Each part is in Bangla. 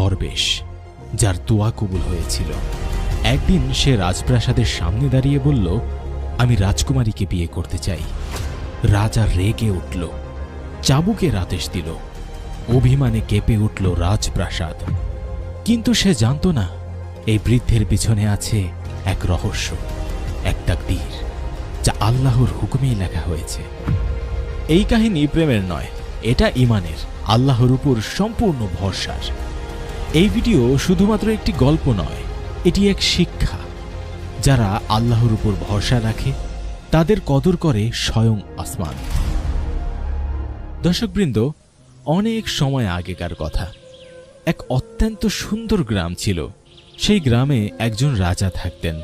দরবেশ, যার দোয়া কবুল হয়েছিল। একদিন সে রাজপ্রাসাদের সামনে দাঁড়িয়ে বলল, আমি রাজকুমারীকে বিয়ে করতে চাই। রাজা রেগে উঠল, চাবুকের আদেশ দিল। অভিমানে কেঁপে উঠল রাজপ্রাসাদ। কিন্তু সে জানত না এই বৃদ্ধের পিছনে আছে এক রহস্য, এক তাকদীর, যা আল্লাহর হুকুমেই লেখা হয়েছে। এই কাহিনী প্রেমের নয়, এটা ঈমানের, আল্লাহর উপর সম্পূর্ণ ভরসার। এই ভিডিও শুধুমাত্র একটি গল্প নয়, এটি এক শিক্ষা। যারা আল্লাহর উপর ভরসা রাখে তাদের কদর করে স্বয়ং আসমান। দর্শকবৃন্দ, অনেক সময় আগেকার কথা, এক অত্যন্ত সুন্দর গ্রাম ছিল। সেই গ্রামে একজন রাজা থাকতেন।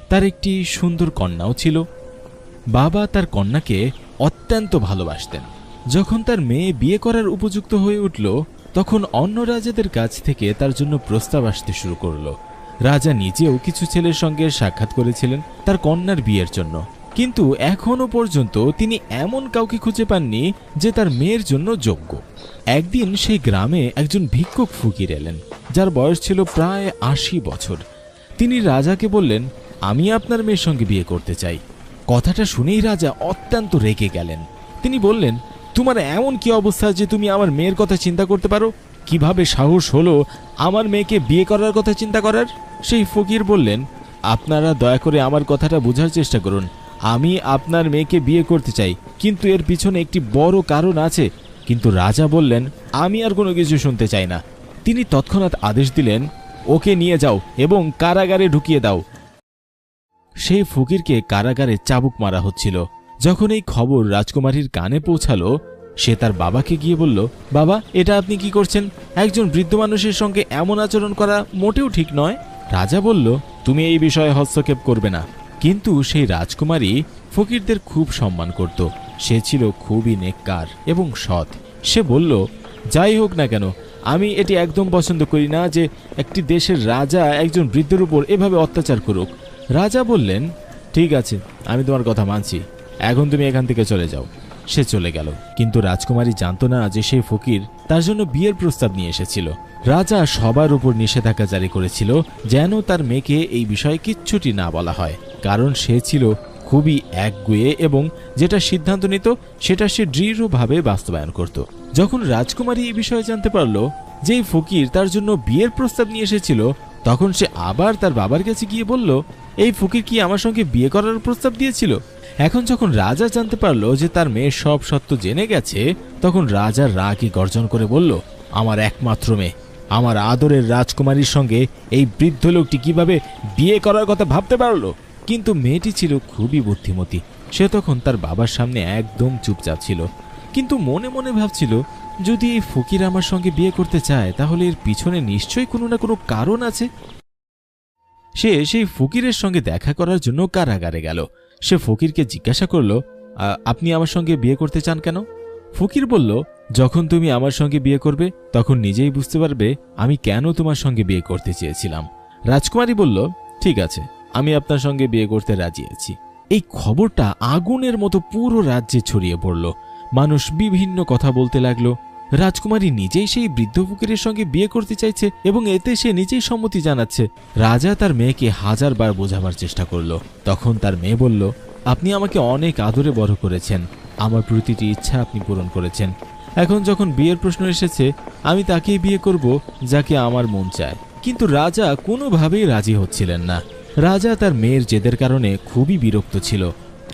তার একটি সুন্দর কন্যাও ছিল। বাবা তার কন্যাকে অত্যন্ত ভালোবাসতেন। যখন তার মেয়ে বিয়ে করার উপযুক্ত হয়ে উঠল, তখন অন্য রাজাদের কাছ থেকে তার জন্য প্রস্তাব আসতে শুরু করল। রাজা নিজেও কিছু ছেলের সঙ্গে সাক্ষাৎ করেছিলেন তার কন্যার বিয়ের জন্য, কিন্তু এখনো পর্যন্ত তিনি এমন কাউকে খুঁজে পাননি যে তার মেয়ের জন্য যোগ্য। একদিন সেই গ্রামে একজন ভিক্ষুক ফকির এলেন, যার বয়স ছিল প্রায় ৮০ বছর। তিনি রাজাকে বললেন, আমি আপনার মেয়ের সঙ্গে বিয়ে করতে চাই। কথাটা শুনেই রাজা অত্যন্ত রেগে গেলেন। তিনি বললেন, তোমার এমন কি অবস্থা যে তুমি আমার মেয়ের কথা চিন্তা করতে পারো? কিভাবে সাহস হলো আমার মেয়েকে বিয়ে করার কথা চিন্তা করার? সেই ফকির বললেন, আপনারা দয়া করে আমার কথাটা বোঝার চেষ্টা করুন। আমি আপনার মেয়েকে বিয়ে করতে চাই, কিন্তু এর পিছনে একটি বড় কারণ আছে। কিন্তু রাজা বললেন, আমি আর কোনো কিছু শুনতে চাই না। তিনি তৎক্ষণাৎ আদেশ দিলেন, ওকে নিয়ে যাও এবং কারাগারে ঢুকিয়ে দাও। সেই ফকিরকে কারাগারে চাবুক মারা হচ্ছিল। যখন এই খবর রাজকুমারীর কানে পৌঁছালো, সে তার বাবাকে গিয়ে বলল, বাবা, এটা আপনি কি করছেন? একজন বৃদ্ধ মানুষের সঙ্গে এমন আচরণ করা মোটেও ঠিক নয়। রাজা বলল, তুমি এই বিষয়ে হস্তক্ষেপ করবে না। কিন্তু সেই রাজকুমারী ফকিরদের খুব সম্মান করত। সে ছিল খুবই নেককার এবং সৎ। সে বলল, যাই হোক না কেন, আমি এটি একদম পছন্দ করি না যে একটি দেশের রাজা একজন বৃদ্ধের উপর এভাবে অত্যাচার করুক। রাজা বললেন, ঠিক আছে, আমি তোমার কথা মানছি, এখন তুমি এখান থেকে চলে যাও। সে চলে গেল। কিন্তু রাজকুমারী জানত না যে সেই ফকির তার জন্য বিয়ের প্রস্তাব নিয়ে এসেছিল। রাজা সবার উপর নিষেধাজ্ঞা জারি করেছিল যেন তার মেয়েকে এই বিষয়ে কিচ্ছুটি না বলা হয়, কারণ সে ছিল খুবই একগুঁয়ে এবং যেটা সিদ্ধান্ত নিত সেটা সে দৃঢ়ভাবে বাস্তবায়ন করত। যখন রাজকুমারী এই বিষয়ে জানতে পারল যে এই ফকির তার জন্য বিয়ের প্রস্তাব নিয়ে এসেছিল, তখন সে আবার তার বাবার কাছে গিয়ে বলল, এই ফকির কি আমার সঙ্গে বিয়ে করার প্রস্তাব দিয়েছিল? এখন যখন রাজা জানতে পারল যে তার মেয়ে সব সত্য জেনে গেছে, তখন রাজা রাগে গর্জন করে বলল, আমার একমাত্র মেয়ে, আমার আদরের রাজকুমারীর সঙ্গে এই বৃদ্ধ লোকটি কিভাবে বিয়ে করার কথা ভাবতে পারল? কিন্তু মেয়েটি ছিল খুবই বুদ্ধিমতী। সে তখন তার বাবার সামনে একদম চুপচাপ ছিল, কিন্তু মনে মনে ভাবছিল, যদি এই ফকির আমার সঙ্গে বিয়ে করতে চায় তাহলে এর পিছনে নিশ্চয়ই কোনো না কোনো কারণ আছে। সে সেই ফকিরের সঙ্গে দেখা করার জন্য কারাগারে গেল। সে ফকিরকে জিজ্ঞাসা করল, আপনি আমার সঙ্গে বিয়ে করতে চান কেন? ফকির বলল, যখন তুমি আমার সঙ্গে বিয়ে করবে তখন নিজেই বুঝতে পারবে আমি কেন তোমার সঙ্গে বিয়ে করতে চেয়েছিলাম। রাজকুমারী বলল, ঠিক আছে, আমি আপনার সঙ্গে বিয়ে করতে রাজি আছি। এই খবরটা আগুনের মতো পুরো রাজ্যে ছড়িয়ে পড়ল। মানুষ বিভিন্ন কথা বলতে লাগলো। রাজকুমারী নিজেই সেই বৃদ্ধ ফকিরের সঙ্গে বিয়ে করতে চাইছে এবং এতে সে নিজেই সম্মতি জানাচ্ছে। রাজা তার মেয়েকে 1000 বার বোঝাবার চেষ্টা করলো। তখন তার মেয়ে বলল, আপনি আমাকে অনেক আদরে বড় করেছেন, আমার প্রতিটি ইচ্ছা আপনি পূরণ করেছেন। এখন যখন বিয়ের প্রশ্ন এসেছে, আমি তাকেই বিয়ে করব যাকে আমার মন চায়। কিন্তু রাজা কোনোভাবেই রাজি হচ্ছিলেন না। রাজা তার মেয়ের জেদের কারণে খুবই বিরক্ত ছিল।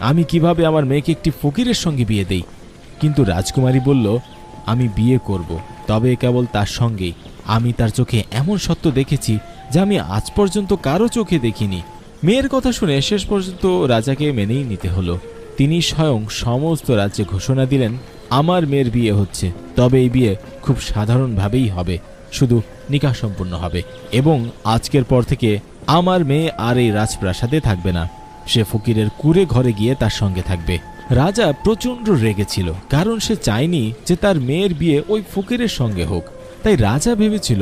আমি কিভাবে আমার মেয়েকে একটি ফকিরের সঙ্গে বিয়ে দেই? কিন্তু রাজকুমারী বলল, আমি বিয়ে করব, তবে কেবল তার সঙ্গেই। আমি তার চোখে এমন সত্য দেখেছি যা আমি আজ পর্যন্ত কারো চোখে দেখিনি। মেয়ের কথা শুনে শেষ পর্যন্ত রাজাকে মেনেই নিতে হলো। তিনি স্বয়ং সমস্ত রাজ্যে ঘোষণা দিলেন, আমার মেয়ের বিয়ে হচ্ছে, তবে এই বিয়ে খুব সাধারণভাবেই হবে, শুধু নিকাহ সম্পন্ন হবে এবং আজকের পর থেকে আমার মেয়ে আর এই রাজপ্রাসাদে থাকবে না। সে ফকিরের কুঁড়ে ঘরে গিয়ে তার সঙ্গে থাকবে। রাজা প্রচণ্ড রেগেছিল, কারণ সে চায়নি যে তার মেয়ের বিয়ে ওই ফকিরের সঙ্গে হোক। তাই রাজা ভেবেছিল,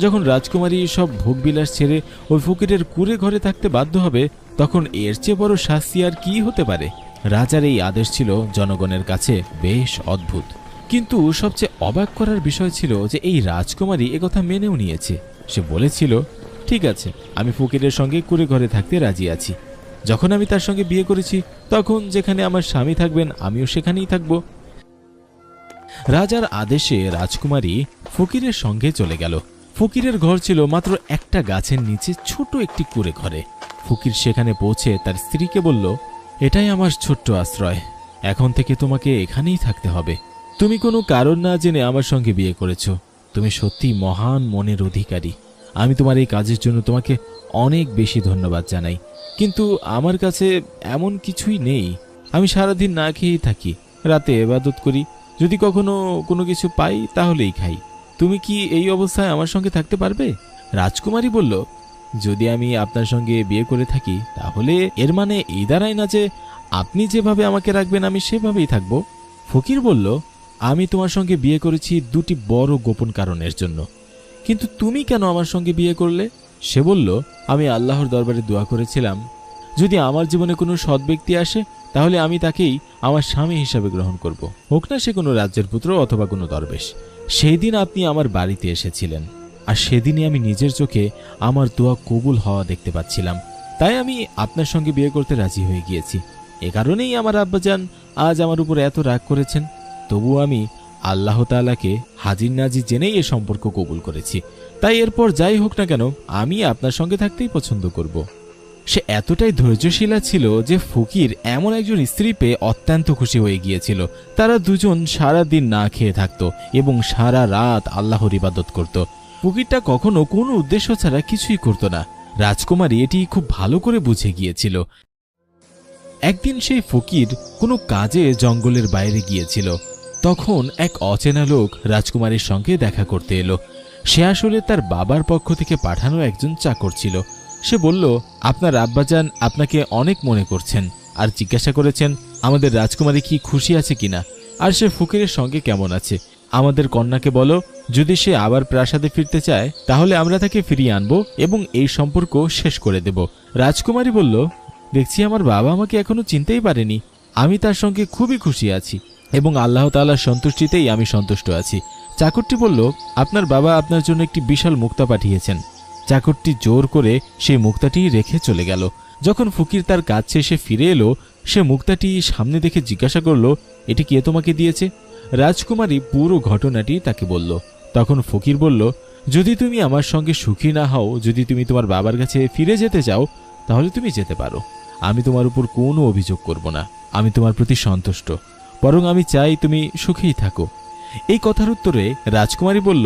যখন রাজকুমারী সব ভোগবিলাস ছেড়ে ওই ফকিরের কুঁড়ে ঘরে থাকতে বাধ্য হবে, তখন এর চেয়ে বড় শাস্তি আর কি হতে পারে। রাজার এই আদেশ ছিল জনগণের কাছে বেশ অদ্ভুত, কিন্তু সবচেয়ে অবাক করার বিষয় ছিল যে এই রাজকুমারী একথা মেনেও নিয়েছে। সে বলেছিল, ঠিক আছে, আমি ফকিরের সঙ্গে কুঁড়ে ঘরে থাকতে রাজি আছি। যখন আমি তার সঙ্গে বিয়ে করেছি তখন যেখানে আমার স্বামী থাকবেন আমিও সেখানেই থাকব। রাজার আদেশে রাজকুমারী ফকিরের সঙ্গে চলে গেল। ফকিরের ঘর ছিল মাত্র একটা গাছের নিচে ছোট একটি কুঁড়ে ঘরে। ফকির সেখানে পৌঁছে তার স্ত্রীকে বলল, এটাই আমার ছোট্ট আশ্রয়, এখন থেকে তোমাকে এখানেই থাকতে হবে। তুমি কোনো কারণ না জেনে আমার সঙ্গে বিয়ে করেছ, তুমি সত্যি মহান মনের অধিকারী। আমি তোমার এই কাজের জন্য তোমাকে অনেক বেশি ধন্যবাদ জানাই, কিন্তু আমার কাছে এমন কিছুই নেই। আমি সারাদিন না খেয়েই থাকি, রাতে ইবাদত করি, যদি কখনো কোনো কিছু পাই তাহলেই খাই। তুমি কি এই অবস্থায় আমার সঙ্গে থাকতে পারবে? রাজকুমারী বলল, যদি আমি আপনার সঙ্গে বিয়ে করে থাকি তাহলে এর মানে এই দাঁড়ায় না যে আপনি যেভাবে আমাকে রাখবেন আমি সেভাবেই থাকব। ফকির বলল, আমি তোমার সঙ্গে বিয়ে করেছি দুটি বড় গোপন কারণের জন্য, কিন্তু তুমি কেন আমার সঙ্গে বিয়ে করলে? সে বলল, আমি আল্লাহর দরবারে দোয়া করেছিলাম, যদি আমার জীবনে কোনো সৎ ব্যক্তি আসে তাহলে আমি তাকেই আমার স্বামী হিসাবে গ্রহণ করব, হোক না সে কোনো রাজ্যের পুত্র অথবা কোনো দরবেশ। সেই দিন আপনি আমার বাড়িতে এসেছিলেন, আর সেদিনই আমি নিজের চোখে আমার দোয়া কবুল হওয়া দেখতে পাচ্ছিলাম, তাই আমি আপনার সঙ্গে বিয়ে করতে রাজি হয়ে গিয়েছি। এ কারণেই আমার আব্বাজান আজ আমার উপর এত রাগ করেছেন। তবুও আমি আল্লাহ তাআলাকে হাজির নাজির জেনেই এ সম্পর্ক কবুল করেছি, তাই এরপর যাই হোক না কেন আমি আপনার সঙ্গে থাকতেই পছন্দ করব। সে এতটাই ধৈর্যশীলা ছিল যে ফকির এমন একজন স্ত্রী পেয়ে অত্যন্ত খুশি হয়ে গিয়েছিল। তারা দুজন সারা দিন না খেয়ে থাকত এবং সারা রাত আল্লাহর ইবাদত করত। ফকিরটা কখনো কোনো উদ্দেশ্য ছাড়া কিছুই করত না। রাজকুমারী এটি খুব ভালো করে বুঝে গিয়েছিল। একদিন সেই ফকির কোনো কাজে জঙ্গলের বাইরে গিয়েছিল। তখন এক অচেনা লোক রাজকুমারীর সঙ্গে দেখা করতে এলো। সে আসলে তার বাবার পক্ষ থেকে পাঠানো একজন চাকর ছিল। সে বলল, আপনার আব্বাজান আপনাকে অনেক মনে করছেন আর জিজ্ঞাসা করেছেন আমাদের রাজকুমারী কি খুশি আছে কিনা, আর সে ফকিরের সঙ্গে কেমন আছে। আমাদের কন্যাকে বলো, যদি সে আবার প্রাসাদে ফিরতে চায় তাহলে আমরা তাকে ফিরিয়ে আনবো এবং এই সম্পর্ক শেষ করে দেব। রাজকুমারী বলল, দেখছি আমার বাবা আমাকে এখনো চিনতেই পারেনি। আমি তার সঙ্গে খুবই খুশি আছি এবং আল্লাহ তাআলার সন্তুষ্টিতেই আমি সন্তুষ্ট আছি। চাকরটি বলল, আপনার বাবা আপনার জন্য একটি বিশাল মুক্তা পাঠিয়েছেন। চাকরটি জোর করে সেই মুক্তাটি রেখে চলে গেল। যখন ফকির তার কাজ শেষে ফিরে এলো, সে মুক্তাটি সামনে দেখে জিজ্ঞাসা করল, এটি কে তোমাকে দিয়েছে? রাজকুমারী পুরো ঘটনাটি তাকে বলল। তখন ফকির বলল, যদি তুমি আমার সঙ্গে সুখী না হও, যদি তুমি তোমার বাবার কাছে ফিরে যেতে চাও তাহলে তুমি যেতে পারো। আমি তোমার উপর কোনো অভিযোগ করব না, আমি তোমার প্রতি সন্তুষ্ট, বরং আমি চাই তুমি সুখেই থাকো। এই কথার উত্তরে রাজকুমারী বলল,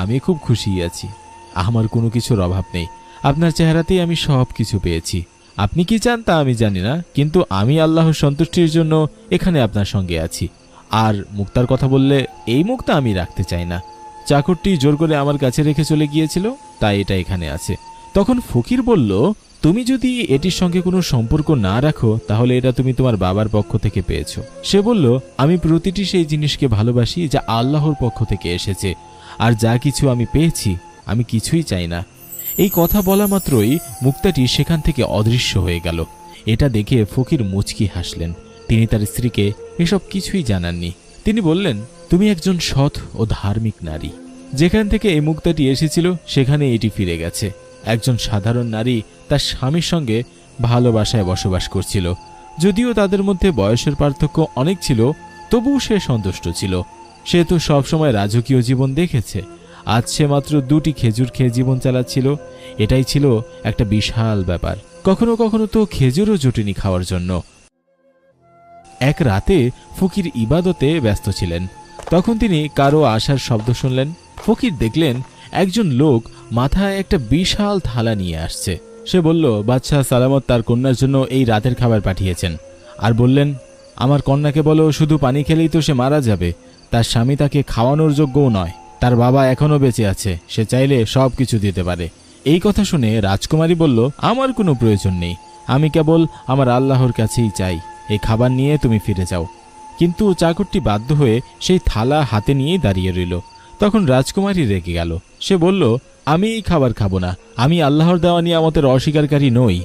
আমি খুব খুশি আছি, আমার কোনো কিছুর অভাব নেই, আপনার চেহারাতেই আমি সব কিছু পেয়েছি। আপনি কি চান তা আমি জানি না, কিন্তু আমি আল্লাহর সন্তুষ্টির জন্য এখানে আপনার সঙ্গে আছি। আর মুক্তার কথা বললে, এই মুক্তা আমি রাখতে চাই না। চাকরটি জোর করে আমার কাছে রেখে চলে গিয়েছিল, তাই এটা এখানে আছে। তখন ফকির বলল, তুমি যদি এটির সঙ্গে কোনো সম্পর্ক না রাখো তাহলে এটা তুমি তোমার বাবার পক্ষ থেকে পেয়েছো। সে বলল, আমি প্রতিটি সেই জিনিসকে ভালোবাসি যা আল্লাহর পক্ষ থেকে এসেছে, আর যা কিছু আমি পেয়েছি আমি কিছুই চাই না। এই কথা বলা মাত্রই মুক্তাটি সেখান থেকে অদৃশ্য হয়ে গেল। এটা দেখে ফকির মুচকি হাসলেন। তিনি তার স্ত্রীকে এসব কিছুই জানাননি। তিনি বললেন, তুমি একজন সৎ ও ধার্মিক নারী। যেখান থেকে এই মুক্তাটি এসেছিল সেখানে এটি ফিরে গেছে। একজন সাধারণ নারী তার স্বামীর সঙ্গে ভালোবাসায় বসবাস করছিল। যদিও তাদের মধ্যে বয়সের পার্থক্য অনেক ছিল, তবুও সে সন্তুষ্ট ছিল। সে তো সবসময় রাজকীয় জীবন দেখেছে। আজ সে মাত্র 2টি খেজুর খেয়ে জীবন চালাচ্ছিল। এটাই ছিল একটা বিশাল ব্যাপার। কখনো কখনো তো খেজুরও জুটেনি খাওয়ার জন্য। এক রাতে ফকির ইবাদতে ব্যস্ত ছিলেন। তখন তিনি কারো আসার শব্দ শুনলেন। ফকির দেখলেন একজন লোক মাথায় একটা বিশাল থালা নিয়ে আসছে। সে বলল, বাদশাহ সালামত তার কন্যার জন্য এই রাতের খাবার পাঠিয়েছেন। আর বললেন, আমার কন্যাকে বলো, শুধু পানি খেলেই তো সে মারা যাবে, তার স্বামী তাকে খাওয়ানোর যোগ্যও নয়, তার বাবা এখনো বেঁচে আছে, সে চাইলে সব কিছু দিতে পারে। এই কথা শুনে রাজকুমারী বলল, আমার কোনো প্রয়োজন নেই, আমি কেবল আমার আল্লাহর কাছেই চাই, এই খাবার নিয়ে তুমি ফিরে যাও। কিন্তু চাকরটি বাধ্য হয়ে সেই থালা হাতে নিয়েই দাঁড়িয়ে রইল। তখন রাজকুমারী রেগে গেল। সে বলল, আমি এই খাবার খাবো না, আমি আল্লাহর দেওয়া নিয়ামতের অস্বীকারী নই।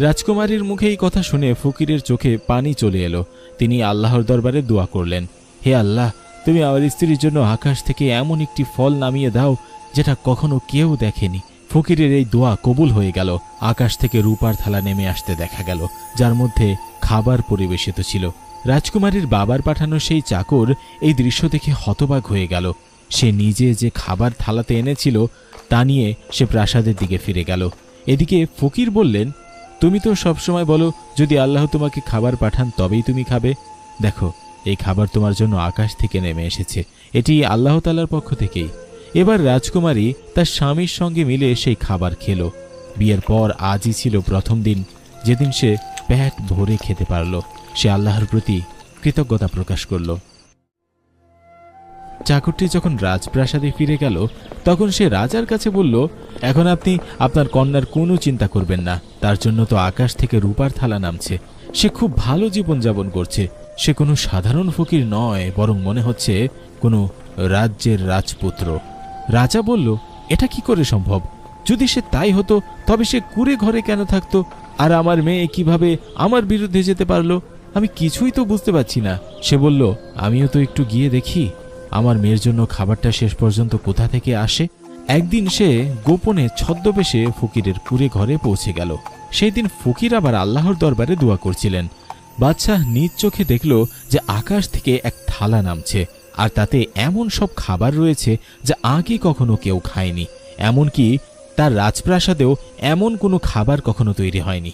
রাজকুমারীর মুখে এই কথা শুনে ফকিরের চোখে পানি চলে এলো। তিনি আল্লাহর দরবারে দোয়া করলেন, হে আল্লাহ, তুমি আমার স্ত্রীর জন্য আকাশ থেকে এমন একটি ফল নামিয়ে দাও যেটা কখনো কেউ দেখেনি। ফকিরের এই দোয়া কবুল হয়ে গেল। আকাশ থেকে রূপার থালা নেমে আসতে দেখা গেল, যার মধ্যে খাবার পরিবেশিত ছিল। রাজকুমারীর বাবার পাঠানো সেই চাকর এই দৃশ্য দেখে হতবাক হয়ে গেল। সে নিজে যে খাবার থালাতে এনেছিল তা নিয়ে সে প্রাসাদের দিকে ফিরে গেল। এদিকে ফকির বললেন, তুমি তো সবসময় বলো যদি আল্লাহ তোমাকে খাবার পাঠান তবেই তুমি খাবে। দেখো, এই খাবার তোমার জন্য আকাশ থেকে নেমে এসেছে, এটি আল্লাহ তাআলার পক্ষ থেকেই। এবার রাজকুমারী তার স্বামীর সঙ্গে মিলে সেই খাবার খেল। বিয়ের পর আজই ছিল প্রথম দিন যেদিন সে পেট ভরে খেতে পারল। সে আল্লাহর প্রতি কৃতজ্ঞতা প্রকাশ করল। চাকরটি যখন রাজপ্রাসাদে ফিরে গেল তখন সে রাজার কাছে বলল, এখন আপনি আপনার কন্যার কোনো চিন্তা করবেন না, তার জন্য তো আকাশ থেকে রূপার থালা নামছে। সে খুব ভালো জীবনযাপন করছে। সে কোনো সাধারণ ফকির নয়, বরং মনে হচ্ছে কোনো রাজ্যের রাজপুত্র। রাজা বলল, এটা কি করে সম্ভব? যদি সে তাই হতো তবে সে কুঁড়ে ঘরে কেন থাকতো? আর আমার মেয়ে কিভাবে আমার বিরুদ্ধে যেতে পারলো? আমি কিছুই তো বুঝতে পারছি না। সে বলল, আমিও তো একটু গিয়ে দেখি আমার মেয়ের জন্য খাবারটা শেষ পর্যন্ত কোথা থেকে আসে। একদিন সে গোপনে ছদ্মবেশে ফকিরের কুঁড়ে ঘরে পৌঁছে গেল। সেই দিন ফকির আবার আল্লাহর দরবারে দোয়া করছিলেন। বাদশাহ নিজ চোখে দেখল যে আকাশ থেকে এক থালা নামছে, আর তাতে এমন সব খাবার রয়েছে যা আগে কখনো কেউ খায়নি। এমনকি তার রাজপ্রাসাদেও এমন কোনো খাবার কখনো তৈরি হয়নি।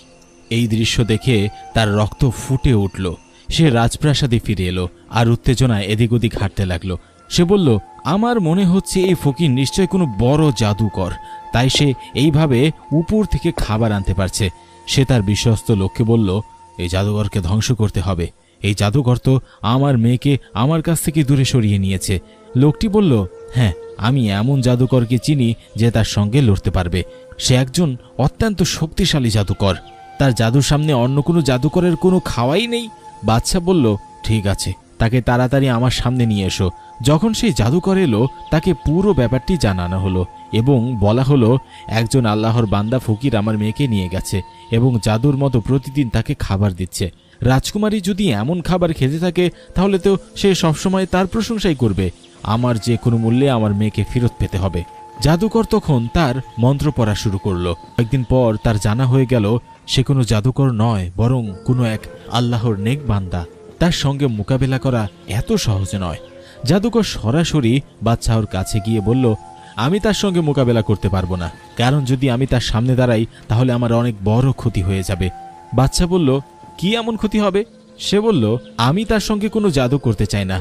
এই দৃশ্য দেখে তার রক্ত ফুটে উঠল। সে রাজপ্রাসাদে ফিরে এলো আর উত্তেজনায় এদিক ওদিক হাঁটতে লাগলো। সে বলল, আমার মনে হচ্ছে এই ফকির নিশ্চয় কোনো বড় জাদুকর, তাই সে এইভাবে উপর থেকে খাবার আনতে পারছে। সে তার বিশ্বস্ত লোককে বলল, এই জাদুকরকে ধ্বংস করতে হবে। এই জাদুকর তো আমার মেয়েকে আমার কাছ থেকে দূরে সরিয়ে নিয়েছে। লোকটি বলল, হ্যাঁ, আমি এমন জাদুকরকে চিনি যে তার সঙ্গে লড়তে পারবে। সে একজন অত্যন্ত শক্তিশালী জাদুকর। তার জাদুর সামনে অন্য কোনো জাদুকরের কোনো খাওয়াই নেই। বাদশা বলল, ঠিক আছে, তাকে তাড়াতাড়ি আমার সামনে নিয়ে এসো। যখন সেই জাদুকর এলো তাকে পুরো ব্যাপারটি জানানো হলো এবং বলা হলো, একজন আল্লাহর বান্দা ফকির আমার মেয়েকে নিয়ে গেছে এবং জাদুর মতো প্রতিদিন তাকে খাবার দিচ্ছে। রাজকুমারী যদি এমন খাবার খেতে থাকে তাহলে তো সে সবসময় তার প্রশংসাই করবে। আমার যে কোনো মূল্যে আমার মেয়েকে ফেরত পেতে হবে। জাদুকর তখন তার মন্ত্র পড়া শুরু করলো। কয়েকদিন পর তার জানা হয়ে গেল সে কোনো জাদুকর নয়, বরং কোনো এক আল্লাহর নেক বান্দা। তার সঙ্গে মোকাবেলা করা এত সহজ নয়। জাদুকর সরাসরি বাদশাহর কাছে গিয়ে বলল, আমি তার সঙ্গে মোকাবেলা করতে পারবো না, কারণ যদি আমি তার সামনে দাঁড়াই তাহলে আমার অনেক বড় ক্ষতি হয়ে যাবে। বাদশা বলল, কি এমন ক্ষতি হবে? সে বলল, আমি তার সঙ্গে কোনো জাদু করতে চাই না।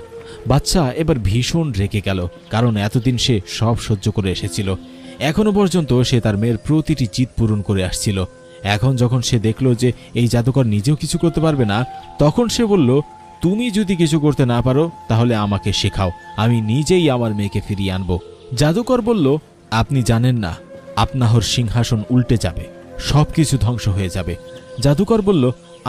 বাদশা এবার ভীষণ রেগে গেল, কারণ এতদিন সে সব সহ্য করে এসেছিল। এখনো পর্যন্ত সে তার মেয়ের প্রতিটি জিদ পূরণ করে আসছিল। এখন যখন সে দেখল যে এই জাদুকর নিজেও কিছু করতে পারবে না, তখন সে বলল, তুমি যদি কিছু করতে না পারো তাহলে আমাকে শেখাও, আমি নিজেই আমার মেয়েকে ফিরিয়ে আনব। জাদুকর বলল, আপনি জানেন না, আপনার সিংহাসন উল্টে যাবে, সবকিছু ধ্বংস হয়ে যাবে। জাদুকর বলল,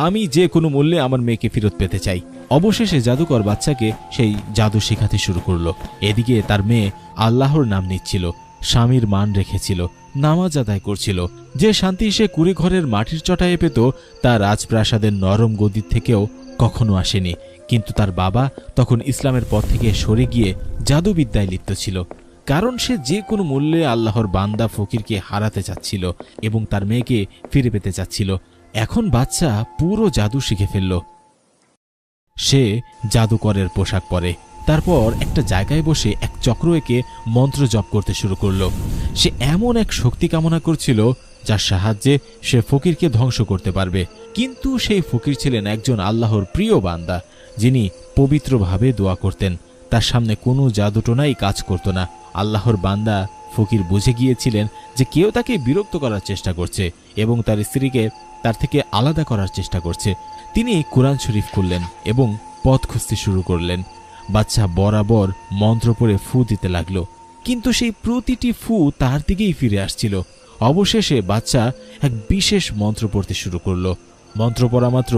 আমি যে কোনো মূল্যে আমার মেয়েকে ফেরত পেতে চাই। অবশেষে জাদুকর বাচ্চাকে সেই জাদু শেখাতে শুরু করলো। এদিকে তার মেয়ে আল্লাহর নাম নিচ্ছিল, স্বামীর মান রেখেছিল, নামাজ আদায় করছিল। যে শান্তি সে কুড়ে ঘরের মাটির চটায়ে পেত তা রাজপ্রাসাদের নরম গদির থেকেও কখনো আসেনি। কিন্তু তার বাবা তখন ইসলামের পথ থেকে সরে গিয়ে জাদুবিদ্যায় লিপ্ত ছিল, কারণ সে যে কোনো মূল্যে আল্লাহর বান্দা ফকিরকে হারাতে চাচ্ছিল এবং তার মেয়েকে ফিরে পেতে চাচ্ছিল। এখন বাচ্চা পুরো জাদু শিখে ফেলল। সে জাদুকরের পোশাক পরে, তারপর একটা জায়গায় বসে এক চক্র এঁকে মন্ত্র জপ করতে শুরু করলো। সে এমন এক শক্তি কামনা করছিল যার সাহায্যে সে ফকিরকে ধ্বংস করতে পারবে। কিন্তু সেই ফকির ছিলেন একজন আল্লাহর প্রিয় বান্দা, যিনি পবিত্রভাবে দোয়া করতেন। তার সামনে কোনো জাদুটোনাই কাজ করত না। আল্লাহর বান্দা ফকির বুঝে গিয়েছিলেন যে কেউ তাকে বিরক্ত করার চেষ্টা করছে এবং তার স্ত্রীকে তার থেকে আলাদা করার চেষ্টা করছে। তিনি কুরআন শরীফ খুললেন এবং পথ খুঁজতে শুরু করলেন। বাচ্চা বরাবর মন্ত্র পড়ে ফু দিতে লাগলো, কিন্তু সেই প্রতিটি ফু তার দিকেই ফিরে আসছিল। অবশেষে বাচ্চা এক বিশেষ মন্ত্র পড়তে শুরু করলো। মন্ত্র পড়া মাত্র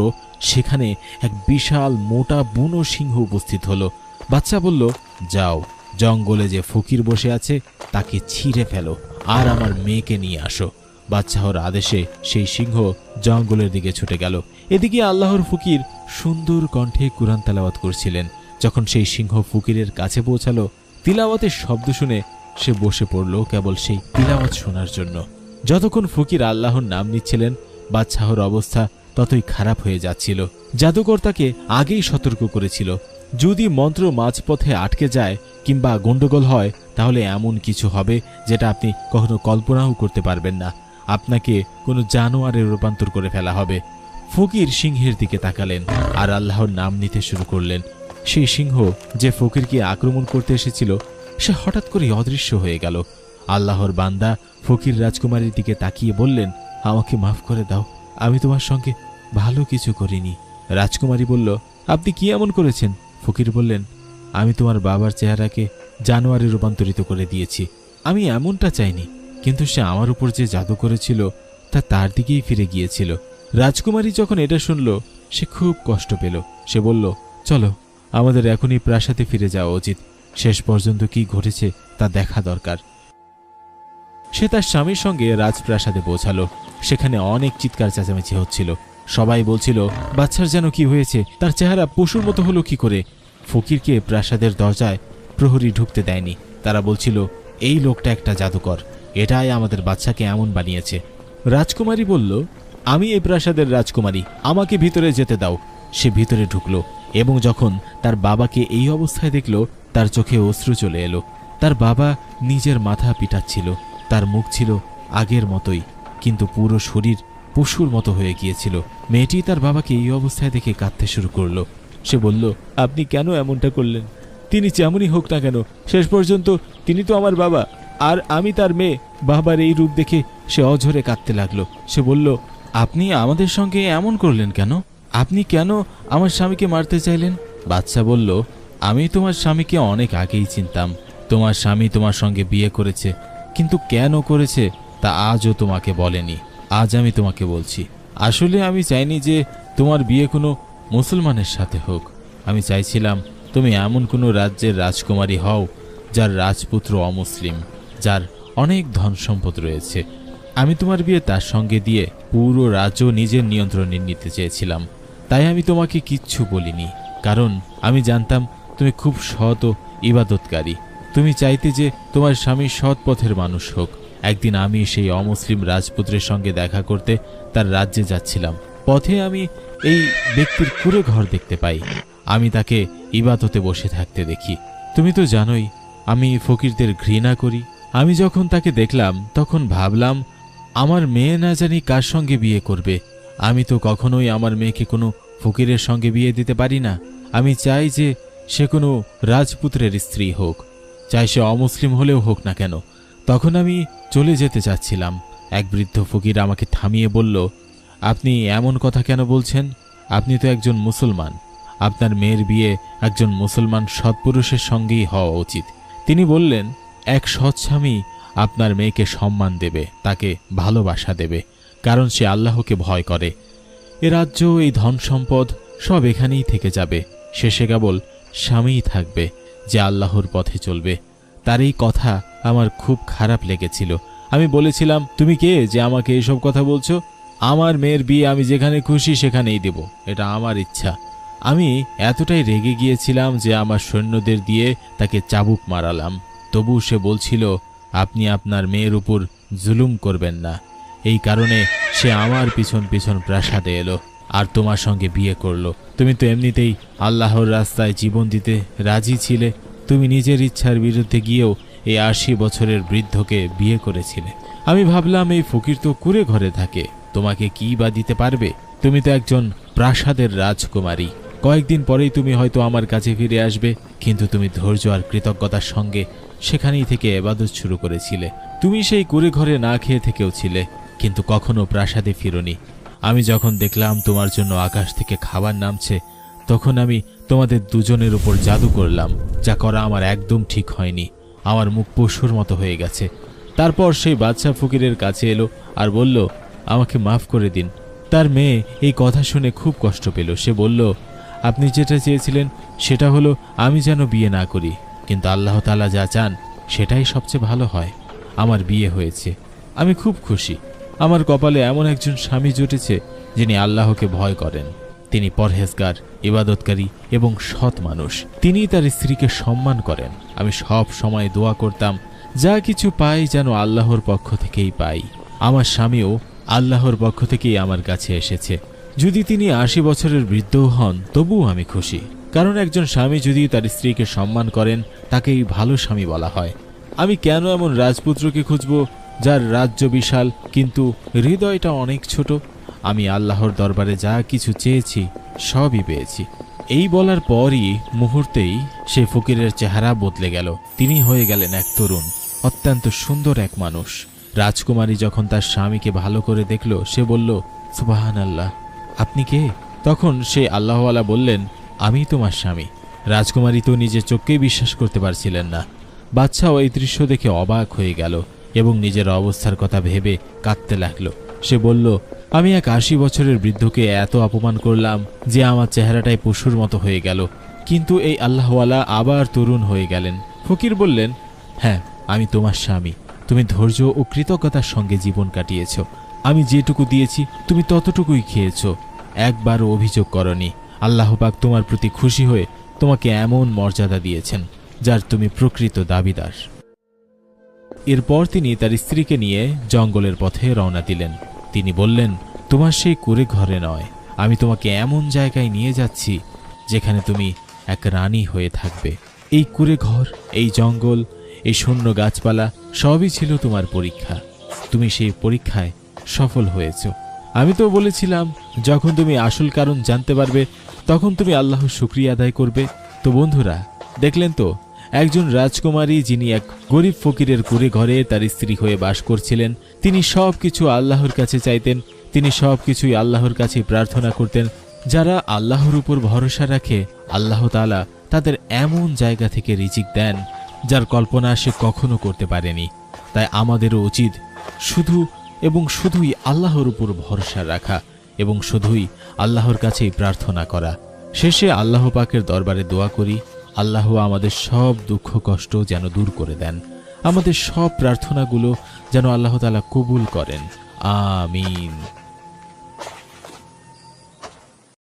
সেখানে এক বিশাল মোটা বুনো সিংহ উপস্থিত হলো। বাচ্চা বলল, যাও, জঙ্গলে যে ফকির বসে আছে তাকে ছিঁড়ে ফেলো আর আমার মেয়েকে নিয়ে আসো। বাদশাহর আদেশে সেই সিংহ জঙ্গলের দিকে ছুটে গেল। এদিকে আল্লাহর ফকির সুন্দর কণ্ঠে কুরআন তেলাওয়াত করছিলেন। যখন সেই সিংহ ফকিরের কাছে পৌঁছালো, তিলাওয়াতের শব্দ শুনে সে বসে পড়ল কেবল সেই তিলাওয়াত শোনার জন্য। যতক্ষণ ফকির আল্লাহর নাম নিচ্ছিলেন, বাদশাহর অবস্থা ততই খারাপ হয়ে যাচ্ছিল। জাদুকর তাকে আগেই সতর্ক করেছিল, যদি মন্ত্র মাঝপথে আটকে যায় কিংবা গন্ডগোল হয় তাহলে এমন কিছু হবে যেটা আপনি কখনো কল্পনাও করতে পারবেন না। আপনাকে কোনো জানোয়ারে রূপান্তর করে ফেলা হবে। ফকির সিংহের দিকে তাকালেন আর আল্লাহর নাম নিতে শুরু করলেন। সেই সিংহ যে ফকিরকে আক্রমণ করতে এসেছিল সে হঠাৎ করে অদৃশ্য হয়ে গেল। আল্লাহর বান্দা ফকির রাজকুমারীর দিকে তাকিয়ে বললেন, আমাকে মাফ করে দাও, আমি তোমার সঙ্গে ভালো কিছু করিনি। রাজকুমারী বলল, আপনি কি এমন করেছেন? ফকির বললেন, আমি তোমার বাবার চেহারাকে জানোয়ারে রূপান্তরিত করে দিয়েছি। আমি এমনটা চাইনি, কিন্তু সে আমার উপর যে জাদু করেছিল তা তার দিকেই ফিরে গিয়েছিল। রাজকুমারী যখন এটা শুনল সে খুব কষ্ট পেল। সে বলল, চলো, আমাদের এখনই প্রাসাদে ফিরে যাওয়া উচিত। শেষ পর্যন্ত কি ঘটেছে তা দেখা দরকার। সে তার স্বামীর সঙ্গে রাজপ্রাসাদে পৌঁছালো। সেখানে অনেক চিৎকার চেঁচামেচি হচ্ছিল। সবাই বলছিল, বাচ্চার যেন কি হয়েছে, তার চেহারা পশুর মতো হলো কি করে। ফকিরকে প্রাসাদের দরজায় প্রহরী ঢুকতে দেয়নি। তারা বলছিল, এই লোকটা একটা জাদুকর, এটাই আমাদের বাচ্চাকে এমন বানিয়েছে। রাজকুমারী বলল, আমি এই প্রাসাদের রাজকুমারী, আমাকে ভিতরে যেতে দাও। সে ভিতরে ঢুকলো এবং যখন তার বাবাকে এই অবস্থায় দেখল তার চোখে অশ্রু চলে এলো। তার বাবা নিজের মাথা পিটাচ্ছিল। তার মুখ ছিল আগের মতোই, কিন্তু পুরো শরীর পশুর মতো হয়ে গিয়েছিল। মেয়েটি তার বাবাকে এই অবস্থায় দেখে কাঁদতে শুরু করলো। সে বলল, আপনি কেন এমনটা করলেন? তিনি যেমনই হোক না কেন, শেষ পর্যন্ত তিনি তো আমার বাবা, আর আমি তার মেয়ে। বাবার এই রূপ দেখে সে অঝরে কাঁদতে লাগলো। সে বলল, আপনি আমাদের সঙ্গে এমন করলেন কেন? আপনি কেন আমার স্বামীকে মারতে চাইলেন? বাদশা বলল, আমি তোমার স্বামীকে অনেক আগেই চিনতাম। তোমার স্বামী তোমার সঙ্গে বিয়ে করেছে, কিন্তু কেন করেছে তা আজও তোমাকে বলেনি। আজ আমি তোমাকে বলছি। আসলে আমি চাইনি যে তোমার বিয়ে কোনো মুসলমানের সাথে হোক। আমি চাইছিলাম তুমি এমন কোনো রাজ্যের রাজকুমারী হও যার রাজপুত্র অমুসলিম, যার অনেক ধন সম্পদ রয়েছে। আমি তোমার বিয়ে তার সঙ্গে দিয়ে পুরো রাজ্য নিজের নিয়ন্ত্রণে নিতে চেয়েছিলাম। তাই আমি তোমাকে কিচ্ছু বলিনি, কারণ আমি জানতাম তুমি খুব সৎ ও ইবাদতকারী। তুমি চাইতে যে তোমার স্বামী সৎ পথের মানুষ হোক। একদিন আমি সেই অমুসলিম রাজপুত্রের সঙ্গে দেখা করতে তার রাজ্যে যাচ্ছিলাম। পথে আমি এই ব্যক্তির কুঁড়ে ঘর দেখতে পাই। আমি তাকে ইবাদতে বসে থাকতে দেখি। তুমি তো জানোই আমি ফকিরদের ঘৃণা করি। আমি যখন তাকে দেখলাম তখন ভাবলাম, আমার মেয়ে না জানি কার সঙ্গে বিয়ে করবে। আমি তো কখনোই আমার মেয়েকে কোনো ফকিরের সঙ্গে বিয়ে দিতে পারি না। আমি চাই যে সে কোনো রাজপুত্রের স্ত্রী হোক, চাই সে অমুসলিম হলেও হোক না কেন। তখন আমি চলে যেতে চাচ্ছিলাম। এক বৃদ্ধ ফকির আমাকে থামিয়ে বলল, আপনি এমন কথা কেন বলছেন? আপনি তো একজন মুসলমান। আপনার মেয়ের বিয়ে একজন মুসলমান সৎপুরুষের সঙ্গেই হওয়া উচিত। তিনি বললেন, এক সৎ স্বামী আপনার মেয়েকে সম্মান দেবে, তাকে ভালোবাসা দেবে, কারণ সে আল্লাহকে ভয় করে। এ রাজ্য, এই ধন সম্পদ সব এখানেই থেকে যাবে। শেষে কেবল স্বামীই থাকবে যে আল্লাহর পথে চলবে। তার এই কথা আমার খুব খারাপ লেগেছিল। আমি বলেছিলাম, তুমি কে যে আমাকে এসব কথা বলছো? আমার মেয়ের বিয়ে আমি যেখানে খুশি সেখানেই দেব, এটা আমার ইচ্ছা। আমি এতটাই রেগে গিয়েছিলাম যে আমার সৈন্যদের দিয়ে তাকে চাবুক মারালাম। তবু সে বলছিল, আপনি আপনার মেয়ের উপর জুলুম করবেন না। এই কারণে সে আমার পিছন পিছন প্রাসাদে এলো আর তোমার সঙ্গে বিয়ে করলো। তুমি তো এমনিতেই আল্লাহর রাস্তায় জীবন দিতে রাজি ছিলে। তুমি নিজের ইচ্ছার বিরুদ্ধে গিয়েও এই 80 বছরের বৃদ্ধকে বিয়ে করেছিলে। আমি ভাবলাম, এই ফকির তো কুঁড়ে ঘরে থাকে, তোমাকে কি বা দিতে পারবে? তুমি তো একজন প্রাসাদের রাজকুমারী। কয়েকদিন পরেই তুমি হয়তো আমার কাছে ফিরে আসবে। কিন্তু তুমি ধৈর্য আর কৃতজ্ঞতার সঙ্গে সেখানেই থেকে ইবাদত শুরু করেছিলে। তুমি সেই কুঁড়ে ঘরে না খেয়ে থেকেও ছিলে, কিন্তু কখনো প্রাসাদে ফিরোনি। আমি যখন দেখলাম তোমার জন্য আকাশ থেকে খাবার নামছে, তখন আমি তোমাদের দুজনের উপর জাদু করলাম। যা করা আমার একদম ঠিক হয়নি। আমার মুখ পশুর মতো হয়ে গেছে। তারপর সেই বাদশা ফকিরের কাছে এলো আর বলল, আমাকে মাফ করে দিন। তার মেয়ে এই কথা শুনে খুব কষ্ট পেল। সে বলল, আপনি যেটা চেয়েছিলেন সেটা হলো আমি যেন বিয়ে না করি, কিন্তু আল্লাহ তাআলা যা চান সেটাই সবচেয়ে ভালো হয়। আমার বিয়ে হয়েছে, আমি খুব খুশি। আমার কপালে এমন একজন স্বামী জুটেছে যিনি আল্লাহকে ভয় করেন। তিনি পরহেজগার, ইবাদতকারী এবং সৎ মানুষ। তিনি তার স্ত্রীকে সম্মান করেন। আমি সব সময় দোয়া করতাম যা কিছু পাই যেন আল্লাহর পক্ষ থেকেই পাই। আমার স্বামীও আল্লাহর পক্ষ থেকেই আমার কাছে এসেছে। যদি তিনি ৮০ বছরের বৃদ্ধও হন তবুও আমি খুশি, কারণ একজন স্বামী যদি তার স্ত্রীকে সম্মান করেন তাকেই ভালো স্বামী বলা হয়। আমি কেন এমন রাজপুত্রকে খুঁজব যার রাজ্য বিশাল কিন্তু হৃদয়টা অনেক ছোট? আমি আল্লাহর দরবারে যা কিছু চেয়েছি সবই পেয়েছি। এই বলার পরই মুহূর্তেই সে ফকিরের চেহারা বদলে গেল। তিনি হয়ে গেলেন এক তরুণ, অত্যন্ত সুন্দর এক মানুষ। রাজকুমারী যখন তার স্বামীকে ভালো করে দেখল সে বলল, সুবহানাল্লাহ, আপনি কে? তখন সে আল্লাহওয়ালা বললেন, আমি তোমার স্বামী। রাজকুমারী তো নিজের চোখকেই বিশ্বাস করতে পারছিলেন না। বাদশাও এই দৃশ্য দেখে অবাক হয়ে গেল এবং নিজের অবস্থার কথা ভেবে কাঁদতে লাগল। সে বলল, আমি এক ৮০ বছরের বৃদ্ধকে এত অপমান করলাম যে আমার চেহারাটাই পশুর মতো হয়ে গেল, কিন্তু এই আল্লাহওয়ালা আবার তরুণ হয়ে গেলেন। ফকির বললেন, হ্যাঁ, আমি তোমার স্বামী। তুমি ধৈর্য ও কৃতজ্ঞতার সঙ্গে জীবন কাটিয়েছ। আমি যেটুকু দিয়েছি তুমি ততটুকুই খেয়েছ, একবারও অভিযোগ করনি। আল্লাহ পাক তোমার প্রতি খুশি হয়ে তোমাকে এমন মর্যাদা দিয়েছেন যার তুমি প্রকৃত দাবিদার। এরপর তিনি তার স্ত্রীকে নিয়ে জঙ্গলের পথে রওনা দিলেন। তিনি বললেন, তোমার সেই কুঁড়ে ঘরে নয়, আমি তোমাকে এমন জায়গায় নিয়ে যাচ্ছি যেখানে তুমি এক রানী হয়ে থাকবে। এই কুঁড়ে ঘর, এই জঙ্গল, এই শূন্য গাছপালা সবই ছিল তোমার পরীক্ষা। তুমি সেই পরীক্ষায় সফল হয়েছ। আমি তো বলেছিলাম যখন তুমি আসল কারণ জানতে পারবে তখন তুমি আল্লাহর শুকরিয়া আদায় করবে। তো বন্ধুরা, দেখলেন তো, একজন রাজকুমারী যিনি এক গরিব ফকিরের কুঁড়ে ঘরে তার স্ত্রী হয়ে বাস করছিলেন, তিনি সব কিছু আল্লাহর কাছে চাইতেন, তিনি সব কিছুই আল্লাহর কাছে প্রার্থনা করতেন। যারা আল্লাহর উপর ভরসা রাখে আল্লাহ তাআলা তাদের এমন জায়গা থেকে রিজিক দেন যার কল্পনা সে কখনো করতে পারেনি। তাই আমাদেরও উচিত শুধু এবং শুধুই আল্লাহর উপর ভরসা রাখা এবং শুধুই আল্লাহর কাছেই প্রার্থনা করা। শেষে আল্লাহ পাকের দরবারে দোয়া করি, আল্লাহ আমাদের সব দুঃখ কষ্ট যেন দূর করে দেন, আমাদের সব প্রার্থনাগুলো যেন আল্লাহ তাআলা কবুল করেন। আমিন।